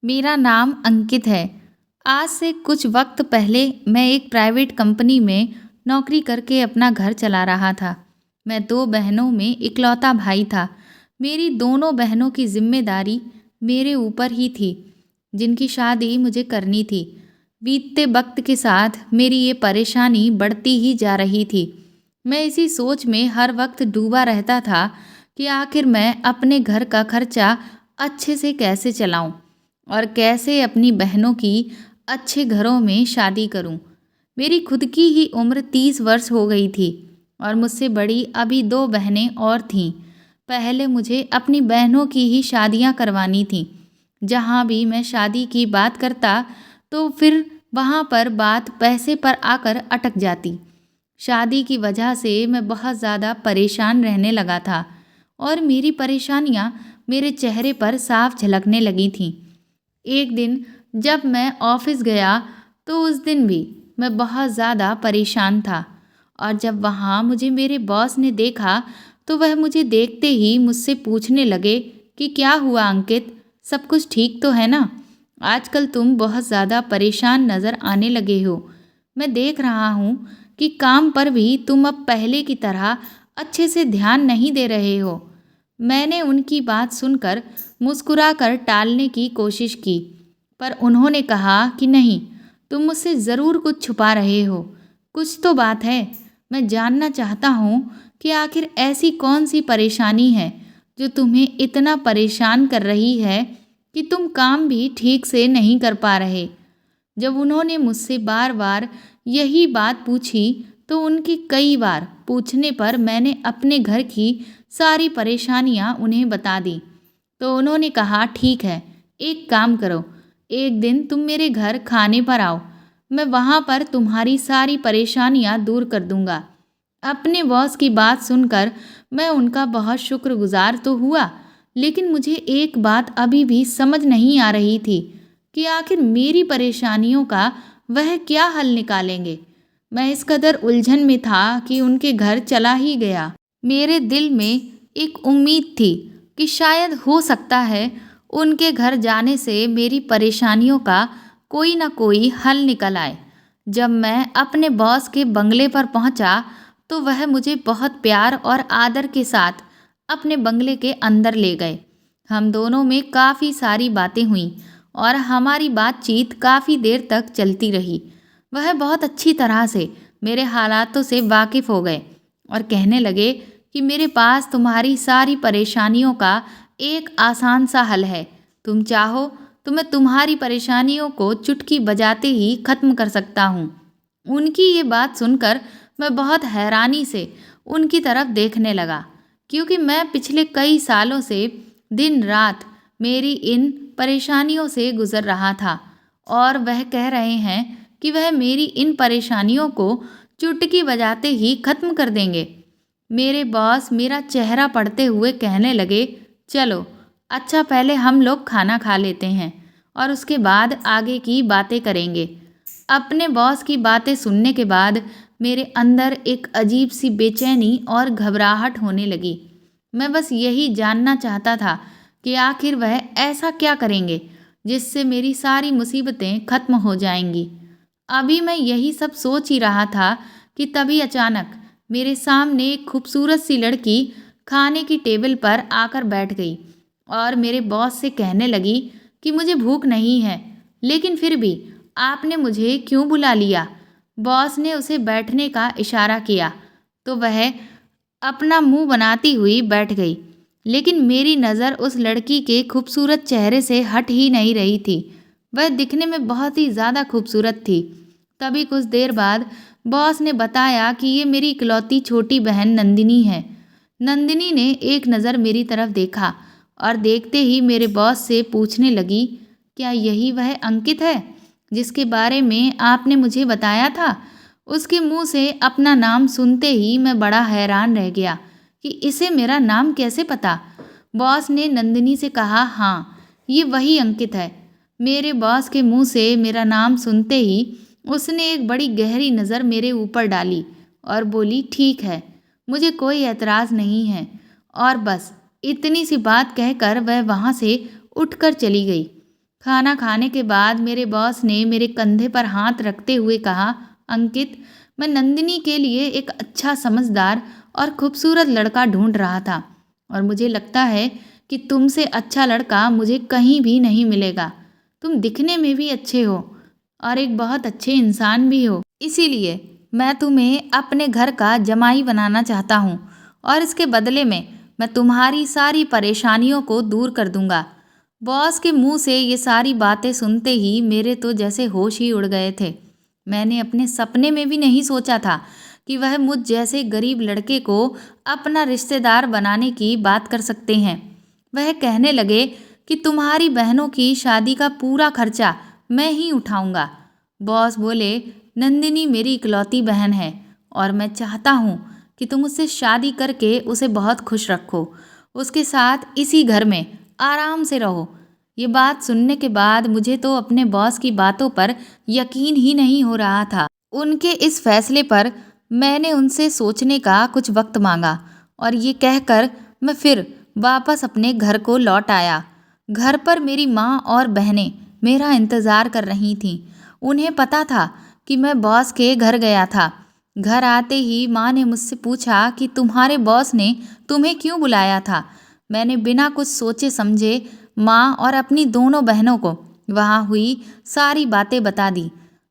मेरा नाम अंकित है। आज से कुछ वक्त पहले मैं एक प्राइवेट कंपनी में नौकरी करके अपना घर चला रहा था। मैं दो बहनों में इकलौता भाई था। मेरी दोनों बहनों की जिम्मेदारी मेरे ऊपर ही थी, जिनकी शादी मुझे करनी थी। बीतते वक्त के साथ मेरी ये परेशानी बढ़ती ही जा रही थी। मैं इसी सोच में हर वक्त डूबा रहता था कि आखिर मैं अपने घर का खर्चा अच्छे से कैसे चलाऊं और कैसे अपनी बहनों की अच्छे घरों में शादी करूं। मेरी खुद की ही उम्र 30 वर्ष हो गई थी और मुझसे बड़ी अभी दो बहनें और थीं। पहले मुझे अपनी बहनों की ही शादियां करवानी थीं। जहां भी मैं शादी की बात करता तो फिर वहां पर बात पैसे पर आकर अटक जाती। शादी की वजह से मैं बहुत ज़्यादा परेशान रहने लगा था और मेरी परेशानियां मेरे चेहरे पर साफ झलकने लगी थीं। एक दिन जब मैं ऑफिस गया तो उस दिन भी मैं बहुत ज़्यादा परेशान था और जब वहाँ मुझे मेरे बॉस ने देखा तो वह मुझे देखते ही मुझसे पूछने लगे कि क्या हुआ अंकित, सब कुछ ठीक तो है ना? आजकल तुम बहुत ज़्यादा परेशान नज़र आने लगे हो। मैं देख रहा हूँ कि काम पर भी तुम अब पहले की तरह अच्छे से ध्यान नहीं दे रहे हो। मैंने उनकी बात सुनकर मुस्कुराकर टालने की कोशिश की, पर उन्होंने कहा कि नहीं, तुम मुझसे ज़रूर कुछ छुपा रहे हो। कुछ तो बात है। मैं जानना चाहता हूँ कि आखिर ऐसी कौन सी परेशानी है जो तुम्हें इतना परेशान कर रही है कि तुम काम भी ठीक से नहीं कर पा रहे। जब उन्होंने मुझसे बार बार यही बात पूछी तो उनकी कई बार पूछने पर मैंने अपने घर की सारी परेशानियां उन्हें बता दी। तो उन्होंने कहा ठीक है, एक काम करो, एक दिन तुम मेरे घर खाने पर आओ, मैं वहाँ पर तुम्हारी सारी परेशानियां दूर कर दूंगा। अपने बॉस की बात सुनकर मैं उनका बहुत शुक्रगुजार तो हुआ, लेकिन मुझे एक बात अभी भी समझ नहीं आ रही थी कि आखिर मेरी परेशानियों का वह क्या हल निकालेंगे। मैं इस कदर उलझन में था कि उनके घर चला ही गया। मेरे दिल में एक उम्मीद थी कि शायद हो सकता है उनके घर जाने से मेरी परेशानियों का कोई ना कोई हल निकल आए। जब मैं अपने बॉस के बंगले पर पहुंचा तो वह मुझे बहुत प्यार और आदर के साथ अपने बंगले के अंदर ले गए। हम दोनों में काफ़ी सारी बातें हुईं और हमारी बातचीत काफ़ी देर तक चलती रही। वह बहुत अच्छी तरह से मेरे हालातों से वाकिफ़ हो गए और कहने लगे कि मेरे पास तुम्हारी सारी परेशानियों का एक आसान सा हल है। तुम चाहो तो मैं तुम्हारी परेशानियों को चुटकी बजाते ही खत्म कर सकता हूँ। उनकी ये बात सुनकर मैं बहुत हैरानी से उनकी तरफ देखने लगा, क्योंकि मैं पिछले कई सालों से दिन रात मेरी इन परेशानियों से गुजर रहा था और वह कह रहे हैं कि वह मेरी इन परेशानियों को चुटकी बजाते ही खत्म कर देंगे। मेरे बॉस मेरा चेहरा पढ़ते हुए कहने लगे, चलो अच्छा, पहले हम लोग खाना खा लेते हैं और उसके बाद आगे की बातें करेंगे। अपने बॉस की बातें सुनने के बाद मेरे अंदर एक अजीब सी बेचैनी और घबराहट होने लगी। मैं बस यही जानना चाहता था कि आखिर वह ऐसा क्या करेंगे जिससे मेरी सारी मुसीबतें खत्म हो जाएंगी। अभी मैं यही सब सोच ही रहा था कि तभी अचानक मेरे सामने एक खूबसूरत सी लड़की खाने की टेबल पर आकर बैठ गई और मेरे बॉस से कहने लगी कि मुझे भूख नहीं है, लेकिन फिर भी आपने मुझे क्यों बुला लिया। बॉस ने उसे बैठने का इशारा किया तो वह अपना मुंह बनाती हुई बैठ गई, लेकिन मेरी नज़र उस लड़की के खूबसूरत चेहरे से हट ही नहीं रही थी। वह दिखने में बहुत ही ज़्यादा खूबसूरत थी। तभी कुछ देर बाद बॉस ने बताया कि ये मेरी इकलौती छोटी बहन नंदिनी है। नंदिनी ने एक नज़र मेरी तरफ देखा और देखते ही मेरे बॉस से पूछने लगी, क्या यही वह अंकित है जिसके बारे में आपने मुझे बताया था? उसके मुंह से अपना नाम सुनते ही मैं बड़ा हैरान रह गया कि इसे मेरा नाम कैसे पता। बॉस ने नंदिनी से कहा, हाँ, ये वही अंकित है। मेरे बॉस के मुंह से मेरा नाम सुनते ही उसने एक बड़ी गहरी नज़र मेरे ऊपर डाली और बोली, ठीक है, मुझे कोई एतराज़ नहीं है। और बस इतनी सी बात कहकर वह वहाँ से उठकर चली गई। खाना खाने के बाद मेरे बॉस ने मेरे कंधे पर हाथ रखते हुए कहा, अंकित, मैं नंदिनी के लिए एक अच्छा, समझदार और खूबसूरत लड़का ढूंढ रहा था और मुझे लगता है कि तुमसे अच्छा लड़का मुझे कहीं भी नहीं मिलेगा। तुम दिखने में भी अच्छे हो और एक बहुत अच्छे इंसान भी हो। इसीलिए मैं तुम्हें अपने घर का जमाई बनाना चाहता हूँ और इसके बदले में मैं तुम्हारी सारी परेशानियों को दूर कर दूंगा। बॉस के मुंह से ये सारी बातें सुनते ही मेरे तो जैसे होश ही उड़ गए थे। मैंने अपने सपने में भी नहीं सोचा था कि वह मुझ जैसे गरीब लड़के को अपना रिश्तेदार बनाने की बात कर सकते हैं। वह कहने लगे कि तुम्हारी बहनों की शादी का पूरा खर्चा मैं ही उठाऊंगा। बॉस बोले, नंदिनी मेरी इकलौती बहन है और मैं चाहता हूँ कि तुम उससे शादी करके उसे बहुत खुश रखो, उसके साथ इसी घर में आराम से रहो। ये बात सुनने के बाद मुझे तो अपने बॉस की बातों पर यकीन ही नहीं हो रहा था। उनके इस फैसले पर मैंने उनसे सोचने का कुछ वक्त मांगा और ये कहकर मैं फिर वापस अपने घर को लौट आया। घर पर मेरी माँ और बहनें मेरा इंतज़ार कर रही थीं। उन्हें पता था कि मैं बॉस के घर गया था। घर आते ही माँ ने मुझसे पूछा कि तुम्हारे बॉस ने तुम्हें क्यों बुलाया था। मैंने बिना कुछ सोचे समझे माँ और अपनी दोनों बहनों को वहाँ हुई सारी बातें बता दी।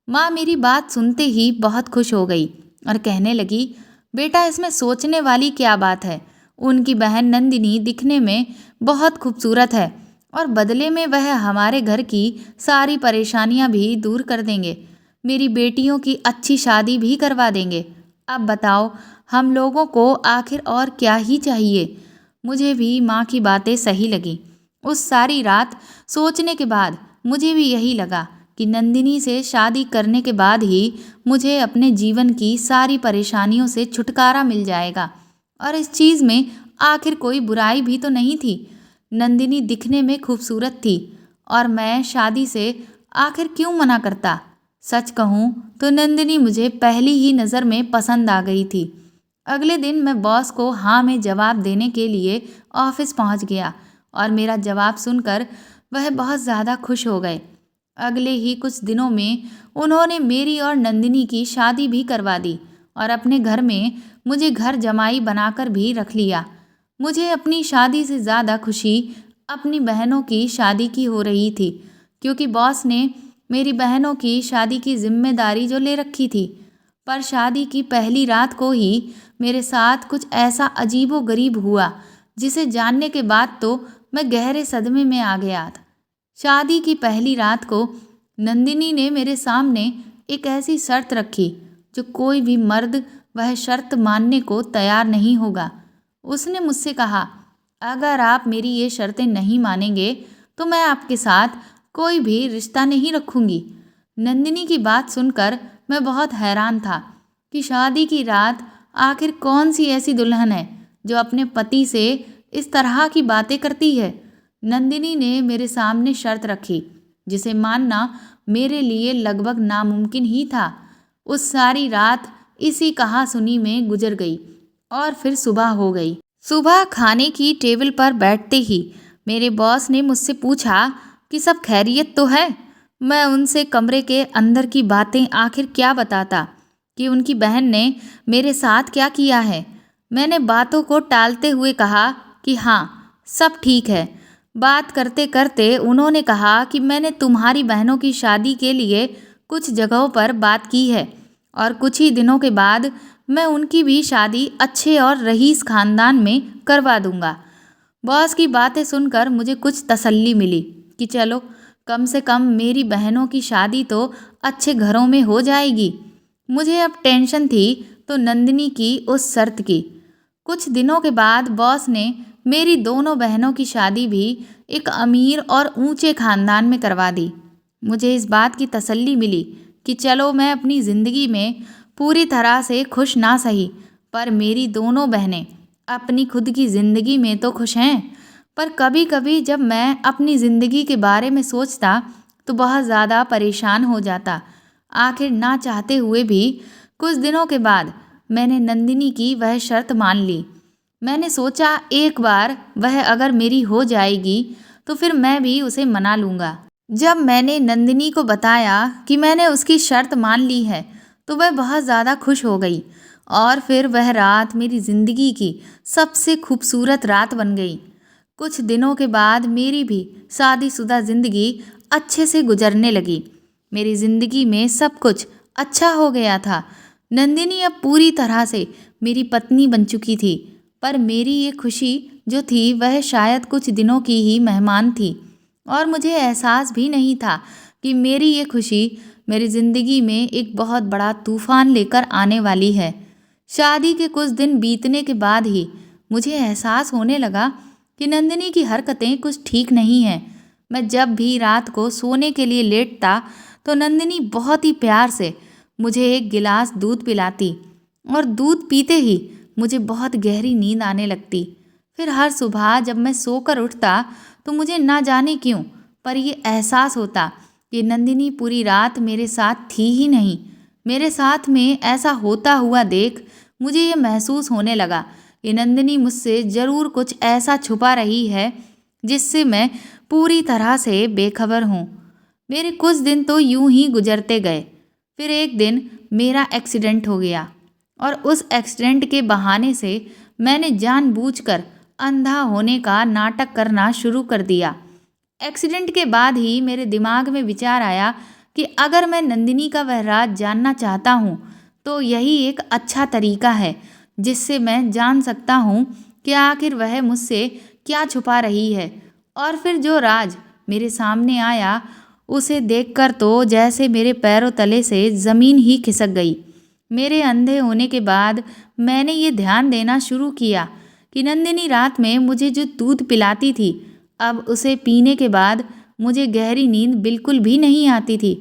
माँ मेरी बात सुनते ही बहुत खुश हो गई और कहने लगी, बेटा, इसमें सोचने वाली क्या बात है। उनकी बहन नंदिनी दिखने में बहुत खूबसूरत है और बदले में वह हमारे घर की सारी परेशानियां भी दूर कर देंगे। मेरी बेटियों की अच्छी शादी भी करवा देंगे। अब बताओ, हम लोगों को आखिर और क्या ही चाहिए। मुझे भी माँ की बातें सही लगी। उस सारी रात सोचने के बाद मुझे भी यही लगा कि नंदिनी से शादी करने के बाद ही मुझे अपने जीवन की सारी परेशानियों से छुटकारा मिल जाएगा। और इस चीज़ में आखिर कोई बुराई भी तो नहीं थी। नंदिनी दिखने में खूबसूरत थी और मैं शादी से आखिर क्यों मना करता। सच कहूँ तो नंदिनी मुझे पहली ही नज़र में पसंद आ गई थी। अगले दिन मैं बॉस को हाँ में जवाब देने के लिए ऑफिस पहुंच गया और मेरा जवाब सुनकर वह बहुत ज़्यादा खुश हो गए। अगले ही कुछ दिनों में उन्होंने मेरी और नंदिनी की शादी भी करवा दी और अपने घर में मुझे घर जमाई बनाकर भी रख लिया। मुझे अपनी शादी से ज़्यादा खुशी अपनी बहनों की शादी की हो रही थी, क्योंकि बॉस ने मेरी बहनों की शादी की जिम्मेदारी जो ले रखी थी। पर शादी की पहली रात को ही मेरे साथ कुछ ऐसा अजीबो गरीब हुआ जिसे जानने के बाद तो मैं गहरे सदमे में आ गया था। शादी की पहली रात को नंदिनी ने मेरे सामने एक ऐसी शर्त रखी जो कोई भी मर्द वह शर्त मानने को तैयार नहीं होगा। उसने मुझसे कहा, अगर आप मेरी ये शर्तें नहीं मानेंगे तो मैं आपके साथ कोई भी रिश्ता नहीं रखूंगी। नंदिनी की बात सुनकर मैं बहुत हैरान था कि शादी की रात आखिर कौन सी ऐसी दुल्हन है जो अपने पति से इस तरह की बातें करती है। नंदिनी ने मेरे सामने शर्त रखी जिसे मानना मेरे लिए लगभग नामुमकिन ही था। उस सारी रात इसी कहासुनी में गुजर गई और फिर सुबह हो गई। सुबह खाने की टेबल पर बैठते ही मेरे बॉस ने मुझसे पूछा कि सब खैरियत तो है। मैं उनसे कमरे के अंदर की बातें आखिर क्या बताता कि उनकी बहन ने मेरे साथ क्या किया है। मैंने बातों को टालते हुए कहा कि हाँ, सब ठीक है। बात करते करते उन्होंने कहा कि मैंने तुम्हारी बहनों की शादी के लिए कुछ जगहों पर बात की है और कुछ ही दिनों के बाद मैं उनकी भी शादी अच्छे और रईस खानदान में करवा दूंगा। बॉस की बातें सुनकर मुझे कुछ तसल्ली मिली कि चलो, कम से कम मेरी बहनों की शादी तो अच्छे घरों में हो जाएगी। मुझे अब टेंशन थी तो नंदिनी की उस शर्त की। कुछ दिनों के बाद बॉस ने मेरी दोनों बहनों की शादी भी एक अमीर और ऊंचे खानदान में करवा दी। मुझे इस बात की तसल्ली मिली कि चलो, मैं अपनी ज़िंदगी में पूरी तरह से खुश ना सही, पर मेरी दोनों बहनें अपनी खुद की ज़िंदगी में तो खुश हैं। पर कभी कभी जब मैं अपनी ज़िंदगी के बारे में सोचता तो बहुत ज़्यादा परेशान हो जाता। आखिर ना चाहते हुए भी कुछ दिनों के बाद मैंने नंदिनी की वह शर्त मान ली। मैंने सोचा एक बार वह अगर मेरी हो जाएगी तो फिर मैं भी उसे मना लूँगा। जब मैंने नंदिनी को बताया कि मैंने उसकी शर्त मान ली है, तो वह बहुत ज़्यादा खुश हो गई और फिर वह रात मेरी ज़िंदगी की सबसे खूबसूरत रात बन गई। कुछ दिनों के बाद मेरी भी शादीशुदा ज़िंदगी अच्छे से गुजरने लगी। मेरी ज़िंदगी में सब कुछ अच्छा हो गया था। नंदिनी अब पूरी तरह से मेरी पत्नी बन चुकी थी, पर मेरी ये खुशी जो थी वह शायद कुछ दिनों की ही मेहमान थी और मुझे एहसास भी नहीं था कि मेरी ये खुशी मेरी ज़िंदगी में एक बहुत बड़ा तूफान लेकर आने वाली है। शादी के कुछ दिन बीतने के बाद ही मुझे एहसास होने लगा कि नंदिनी की हरकतें कुछ ठीक नहीं हैं। मैं जब भी रात को सोने के लिए लेटता तो नंदिनी बहुत ही प्यार से मुझे एक गिलास दूध पिलाती और दूध पीते ही मुझे बहुत गहरी नींद आने लगती। फिर हर सुबह जब मैं सोकर उठता तो मुझे ना जाने क्यों पर ये एहसास होता कि नंदिनी पूरी रात मेरे साथ थी ही नहीं। मेरे साथ में ऐसा होता हुआ देख मुझे ये महसूस होने लगा कि नंदिनी मुझसे ज़रूर कुछ ऐसा छुपा रही है जिससे मैं पूरी तरह से बेखबर हूँ। मेरे कुछ दिन तो यूं ही गुजरते गए। फिर एक दिन मेरा एक्सीडेंट हो गया और उस एक्सीडेंट के बहाने से मैंने जानबूझकर अंधा होने का नाटक करना शुरू कर दिया। एक्सीडेंट के बाद ही मेरे दिमाग में विचार आया कि अगर मैं नंदिनी का वह राज जानना चाहता हूँ तो यही एक अच्छा तरीका है जिससे मैं जान सकता हूँ कि आखिर वह मुझसे क्या छुपा रही है। और फिर जो राज मेरे सामने आया उसे देखकर तो जैसे मेरे पैरों तले से ज़मीन ही खिसक गई। मेरे अंधे होने के बाद मैंने ये ध्यान देना शुरू किया कि नंदिनी रात में मुझे जो दूध पिलाती थी अब उसे पीने के बाद मुझे गहरी नींद बिल्कुल भी नहीं आती थी।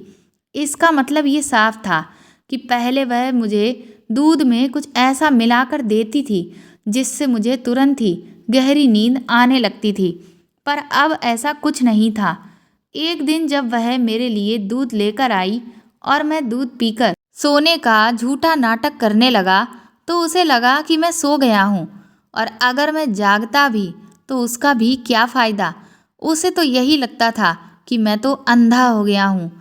इसका मतलब ये साफ था कि पहले वह मुझे दूध में कुछ ऐसा मिलाकर देती थी जिससे मुझे तुरंत ही गहरी नींद आने लगती थी, पर अब ऐसा कुछ नहीं था। एक दिन जब वह मेरे लिए दूध लेकर आई और मैं दूध पीकर सोने का झूठा नाटक करने लगा तो उसे लगा कि मैं सो गया हूँ और अगर मैं जागता भी तो उसका भी क्या फ़ायदा। उसे तो यही लगता था कि मैं तो अंधा हो गया हूँ।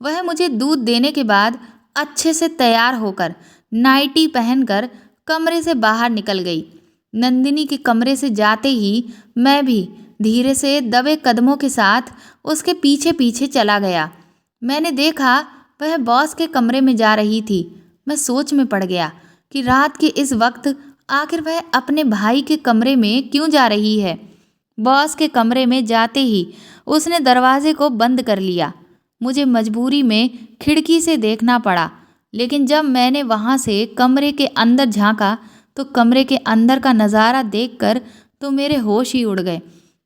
वह मुझे दूध देने के बाद अच्छे से तैयार होकर नाइटी पहनकर कमरे से बाहर निकल गई। नंदिनी के कमरे से जाते ही मैं भी धीरे से दबे कदमों के साथ उसके पीछे पीछे चला गया। मैंने देखा वह बॉस के कमरे में जा रही थी। मैं सोच में पड़ गया कि रात के इस वक्त आखिर वह अपने भाई के कमरे में क्यों जा रही है। बॉस के कमरे में जाते ही उसने दरवाजे को बंद कर लिया। मुझे मजबूरी में खिड़की से देखना पड़ा, लेकिन जब मैंने वहाँ से कमरे के अंदर झांका तो कमरे के अंदर का नज़ारा देखकर तो मेरे होश ही उड़ गए,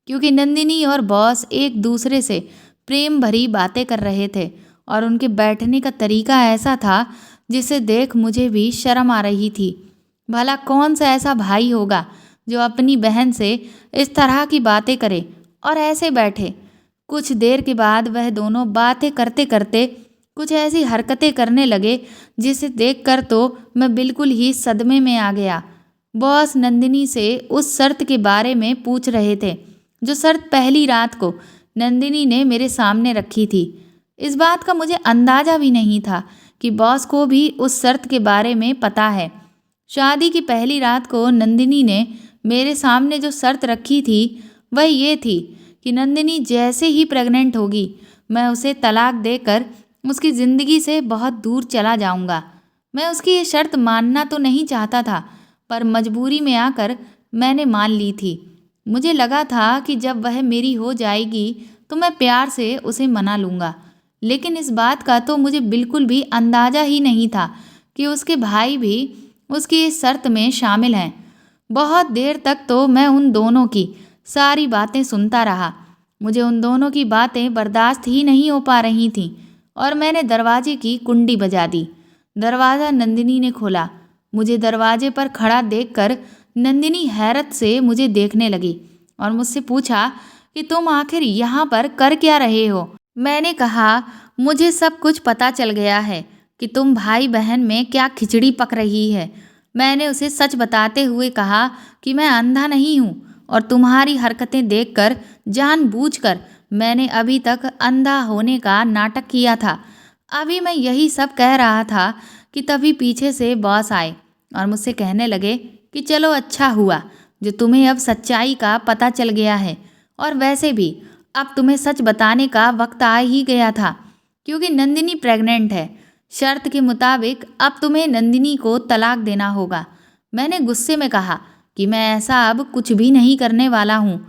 क्योंकि नंदिनी और बॉस एक दूसरे से प्रेम भरी बातें कर रहे थे और उनके बैठने का तरीका ऐसा था जिसे देख मुझे भी शर्म आ रही थी। भला कौन सा ऐसा भाई होगा जो अपनी बहन से इस तरह की बातें करे और ऐसे बैठे। कुछ देर के बाद वह दोनों बातें करते करते कुछ ऐसी हरकतें करने लगे जिसे देखकर तो मैं बिल्कुल ही सदमे में आ गया। बॉस नंदिनी से उस शर्त के बारे में पूछ रहे थे जो शर्त पहली रात को नंदिनी ने मेरे सामने रखी थी। इस बात का मुझे अंदाज़ा भी नहीं था कि बॉस को भी उस शर्त के बारे में पता है। शादी की पहली रात को नंदिनी ने मेरे सामने जो शर्त रखी थी वह ये थी कि नंदिनी जैसे ही प्रेग्नेंट होगी मैं उसे तलाक देकर उसकी ज़िंदगी से बहुत दूर चला जाऊंगा। मैं उसकी ये शर्त मानना तो नहीं चाहता था, पर मजबूरी में आकर मैंने मान ली थी। मुझे लगा था कि जब वह मेरी हो जाएगी तो मैं प्यार से उसे मना लूँगा, लेकिन इस बात का तो मुझे बिल्कुल भी अंदाज़ा ही नहीं था कि उसके भाई भी उसकी इस शर्त में शामिल हैं। बहुत देर तक तो मैं उन दोनों की सारी बातें सुनता रहा। मुझे उन दोनों की बातें बर्दाश्त ही नहीं हो पा रही थीं और मैंने दरवाजे की कुंडी बजा दी। दरवाज़ा नंदिनी ने खोला। मुझे दरवाजे पर खड़ा देखकर नंदिनी हैरत से मुझे देखने लगी और मुझसे पूछा कि तुम आखिर यहाँ पर कर क्या रहे हो। मैंने कहा मुझे सब कुछ पता चल गया है कि तुम भाई बहन में क्या खिचड़ी पक रही है। मैंने उसे सच बताते हुए कहा कि मैं अंधा नहीं हूँ और तुम्हारी हरकतें देखकर जानबूझकर मैंने अभी तक अंधा होने का नाटक किया था। अभी मैं यही सब कह रहा था कि तभी पीछे से बॉस आए और मुझसे कहने लगे कि चलो अच्छा हुआ जो तुम्हें अब सच्चाई का पता चल गया है, और वैसे भी अब तुम्हें सच बताने का वक्त आ ही गया था, क्योंकि नंदिनी प्रेग्नेंट है। शर्त के मुताबिक अब तुम्हें नंदिनी को तलाक देना होगा। मैंने गुस्से में कहा कि मैं ऐसा अब कुछ भी नहीं करने वाला हूँ।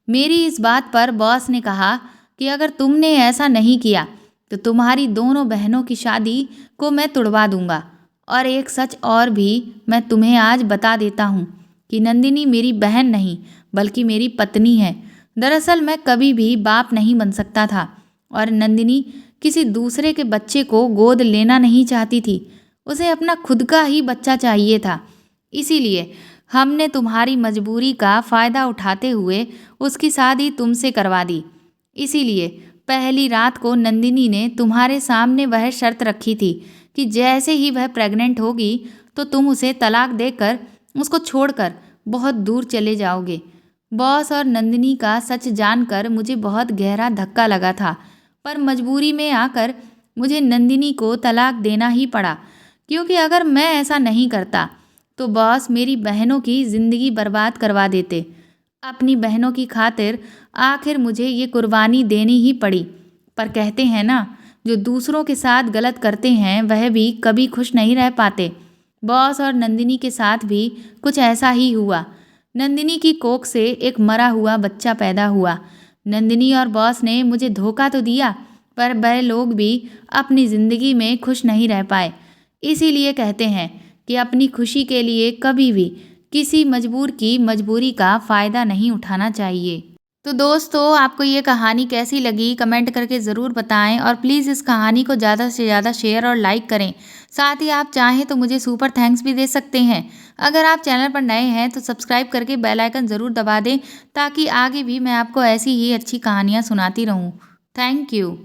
मेरी इस बात पर बॉस ने कहा कि अगर तुमने ऐसा नहीं किया तो तुम्हारी दोनों बहनों की शादी को मैं तुड़वा दूंगा। और एक सच और भी मैं तुम्हें आज बता देता हूँ कि नंदिनी मेरी बहन नहीं बल्कि मेरी पत्नी है। दरअसल मैं कभी भी बाप नहीं बन सकता था और नंदिनी किसी दूसरे के बच्चे को गोद लेना नहीं चाहती थी। उसे अपना खुद का ही बच्चा चाहिए था। इसीलिए हमने तुम्हारी मजबूरी का फ़ायदा उठाते हुए उसकी शादी तुमसे करवा दी। इसीलिए पहली रात को नंदिनी ने तुम्हारे सामने वह शर्त रखी थी कि जैसे ही वह प्रेग्नेंट होगी तो तुम उसे तलाक देकर उसको छोड़कर बहुत दूर चले जाओगे। बॉस और नंदिनी का सच जानकर मुझे बहुत गहरा धक्का लगा था, पर मजबूरी में आकर मुझे नंदिनी को तलाक देना ही पड़ा, क्योंकि अगर मैं ऐसा नहीं करता तो बॉस मेरी बहनों की ज़िंदगी बर्बाद करवा देते। अपनी बहनों की खातिर आखिर मुझे ये कुर्बानी देनी ही पड़ी। पर कहते हैं ना, जो दूसरों के साथ गलत करते हैं वह भी कभी खुश नहीं रह पाते। बॉस और नंदिनी के साथ भी कुछ ऐसा ही हुआ। नंदिनी की कोख से एक मरा हुआ बच्चा पैदा हुआ। नंदिनी और बॉस ने मुझे धोखा तो दिया, पर वह लोग भी अपनी ज़िंदगी में खुश नहीं रह पाए। इसीलिए कहते हैं कि अपनी खुशी के लिए कभी भी किसी मजबूर की मजबूरी का फ़ायदा नहीं उठाना चाहिए। तो दोस्तों, आपको ये कहानी कैसी लगी कमेंट करके ज़रूर बताएं, और प्लीज़ इस कहानी को ज़्यादा से ज़्यादा शेयर और लाइक करें। साथ ही आप चाहें तो मुझे सुपर थैंक्स भी दे सकते हैं। अगर आप चैनल पर नए हैं तो सब्सक्राइब करके बेल आइकन ज़रूर दबा दें, ताकि आगे भी मैं आपको ऐसी ही अच्छी कहानियाँ सुनाती रहूँ। Thank you.